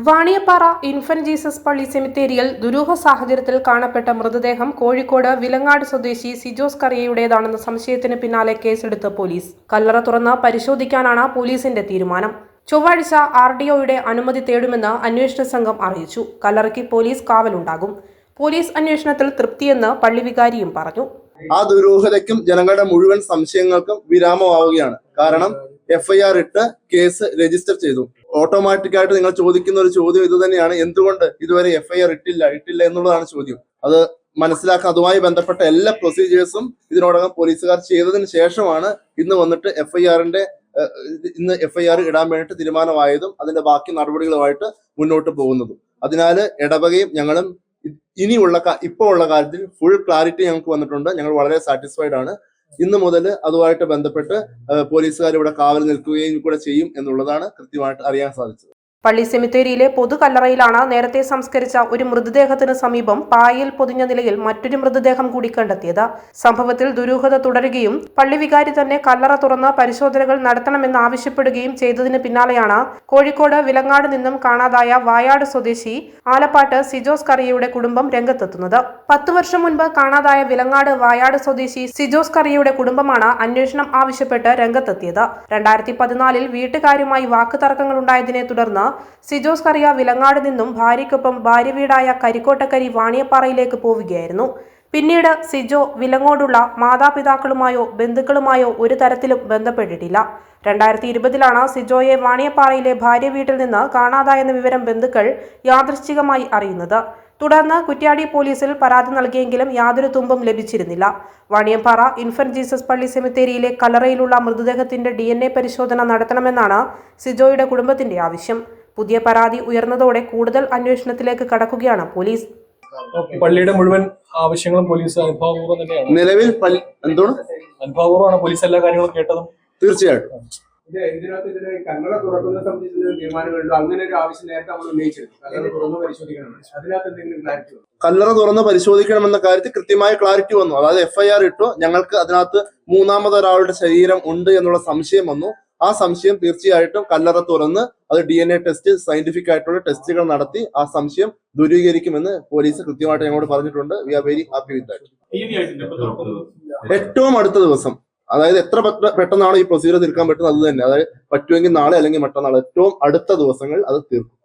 Vaniyappara infant Jesus പള്ളി സെമിത്തേരിയിൽ ദുരൂഹ സാഹചര്യത്തിൽ കാണപ്പെട്ട മൃതദേഹം കോഴിക്കോട് വിലങ്ങാട് സ്വദേശി സിജോസ് കറിയയുടേതാണെന്ന സംശയത്തിന് പിന്നാലെ കേസെടുത്ത് പോലീസ്. കല്ലറ തുറന്ന് പരിശോധിക്കാനാണ് പോലീസിന്റെ തീരുമാനം. ചൊവ്വാഴ്ച RDOയുടെ അനുമതി തേടുമെന്ന് അന്വേഷണ സംഘം അറിയിച്ചു. കല്ലറയ്ക്ക് പോലീസ് കാവലുണ്ടാകും. പോലീസ് അന്വേഷണത്തിൽ തൃപ്തിയെന്ന് പള്ളി വികാരിയും പറഞ്ഞു. ആ ദുരൂഹതയ്ക്കും ജനങ്ങളുടെ മുഴുവൻ സംശയങ്ങൾക്കും വിരാമമാവുകയാണ്. കാരണം FIR ഇട്ട് കേസ് രജിസ്റ്റർ ചെയ്തു. ഓട്ടോമാറ്റിക്കായിട്ട് നിങ്ങൾ ചോദിക്കുന്ന ഒരു ചോദ്യം ഇത് തന്നെയാണ്, എന്തുകൊണ്ട് ഇതുവരെ FIR ഇട്ടില്ല എന്നുള്ളതാണ് ചോദ്യം. അത് മനസ്സിലാക്കാൻ അതുമായി ബന്ധപ്പെട്ട എല്ലാ പ്രൊസീജിയേഴ്സും ഇതിനോടകം പോലീസുകാർ ചെയ്തതിന് ശേഷമാണ് ഇന്ന് വന്നിട്ട് FIR ഇടാൻ വേണ്ടിയിട്ട് തീരുമാനമായതും അതിന്റെ ബാക്കി നടപടികളുമായിട്ട് മുന്നോട്ട് പോകുന്നതും. അതിനാൽ ഇടവകയും ഞങ്ങളും ഇപ്പോൾ ഉള്ള കാര്യത്തിൽ ഫുൾ ക്ലാരിറ്റി ഞങ്ങൾക്ക് വന്നിട്ടുണ്ട്. ഞങ്ങൾ വളരെ സാറ്റിസ്ഫൈഡ് ആണ്. ഇന്ന് മുതൽ അതുമായിട്ട് ബന്ധപ്പെട്ട് പോലീസുകാർ ഇവിടെ കാവൽ നിൽക്കുകയും കൂടെ ചെയ്യും എന്നുള്ളതാണ് കൃത്യമായിട്ട് അറിയാൻ സാധിച്ചത്. പള്ളി സെമിത്തേരിയിലെ പൊതുകല്ലറയിലാണ് നേരത്തെ സംസ്കരിച്ച ഒരു മൃതദേഹത്തിന് സമീപം പായയിൽ പൊതിഞ്ഞ നിലയിൽ മറ്റൊരു മൃതദേഹം കൂടി കണ്ടെത്തിയത്. സംഭവത്തിൽ ദുരൂഹത തുടരുകയും പള്ളി വികാരി തന്നെ കല്ലറ തുറന്ന് പരിശോധനകൾ നടത്തണമെന്ന് ആവശ്യപ്പെടുകയും ചെയ്തതിന് പിന്നാലെയാണ് കോഴിക്കോട് വിലങ്ങാട് നിന്നും കാണാതായ വായാട് സ്വദേശി ആലപ്പാട്ട് സിജോസ് കറിയയുടെ കുടുംബം രംഗത്തെത്തുന്നത്. 10 വർഷം മുൻപ് കാണാതായ വിലങ്ങാട് വായാട് സ്വദേശി സിജോസ് കറിയയുടെ കുടുംബമാണ് അന്വേഷണം ആവശ്യപ്പെട്ട് രംഗത്തെത്തിയത്. 2014 വീട്ടുകാരുമായി വാക്കുതർക്കങ്ങളുണ്ടായതിനെ തുടർന്ന് സിജോസ് കറിയ വിലങ്ങാട് നിന്നും ഭാര്യയ്ക്കൊപ്പം ഭാര്യ വീടായ കരിക്കോട്ടക്കരി വാണിയപ്പാറയിലേക്ക് പോവുകയായിരുന്നു. പിന്നീട് സിജോ വിലങ്ങോടുള്ള മാതാപിതാക്കളുമായോ ബന്ധുക്കളുമായോ ഒരു തരത്തിലും ബന്ധപ്പെട്ടിട്ടില്ല. 2020 സിജോയെ വാണിയപ്പാറയിലെ ഭാര്യ വീട്ടിൽ നിന്ന് കാണാതായെന്ന വിവരം ബന്ധുക്കൾ യാദൃശ്ചികമായി അറിയുന്നത്. തുടർന്ന് കുറ്റ്യാടി പോലീസിൽ പരാതി നൽകിയെങ്കിലും യാതൊരു തുമ്പും ലഭിച്ചിരുന്നില്ല. വാണിയപ്പാറ ഇൻഫന്റ് ജീസസ് പള്ളി സെമിത്തേരിയിലെ കല്ലറയിലുള്ള മൃതദേഹത്തിന്റെ DNA പരിശോധന നടത്തണമെന്നാണ് സിജോയുടെ കുടുംബത്തിന്റെ ആവശ്യം. പുതിയ പരാതി ഉയർന്നതോടെ കൂടുതൽ അന്വേഷണത്തിലേക്ക് കടക്കുകയാണ് പോലീസ്. പള്ളിയുടെ മുഴുവൻ ആവശ്യങ്ങളും പോലീസ് അനുഭാവപൂർവ്വം തന്നെയാണ്. നിലവിൽ അനുഭാവപൂർവ്വമാണ് പോലീസ് എല്ലാ കാര്യങ്ങളും കേട്ടതും. തീർച്ചയായിട്ടും കല്ലറ തുറക്കുന്നത് സംബന്ധിച്ച് തീരുമാനമുണ്ടോ? അങ്ങനെ ഒരു ആവശ്യം നേരത്തെ നമ്മൾ ഉന്നയിച്ചിരുന്നു. കല്ലറ തുറന്ന് പരിശോധിക്കണമെന്ന കാര്യത്തിൽ കൃത്യമായ ക്ലാരിറ്റി വന്നു. അതായത് FIR ഇട്ടു. ഞങ്ങൾക്ക് അതിനകത്ത് മൂന്നാമതൊരാളുടെ ശരീരം ഉണ്ട് എന്നുള്ള സംശയം വന്നു. ആ സംശയം തീർച്ചയായിട്ടും കല്ലറ തുറന്ന് അത് DNA ടെസ്റ്റ്, സയന്റിഫിക് ആയിട്ടുള്ള ടെസ്റ്റുകൾ നടത്തി ആ സംശയം ദൂരീകരിക്കുമെന്ന് പോലീസ് കൃത്യമായിട്ട് ഞങ്ങളോട് പറഞ്ഞിട്ടുണ്ട്. We are very happy with that. ഏറ്റവും അടുത്ത ദിവസം, അതായത് എത്ര പെട്ടെന്നാണ് ഈ പ്രൊസീജിയർ തീർക്കാൻ പറ്റുന്നത് അത് തന്നെ. അതായത് പറ്റുമെങ്കിൽ നാളെ അല്ലെങ്കിൽ മറ്റന്നാൾ, ഏറ്റവും അടുത്ത ദിവസങ്ങൾ അത് തീർക്കും.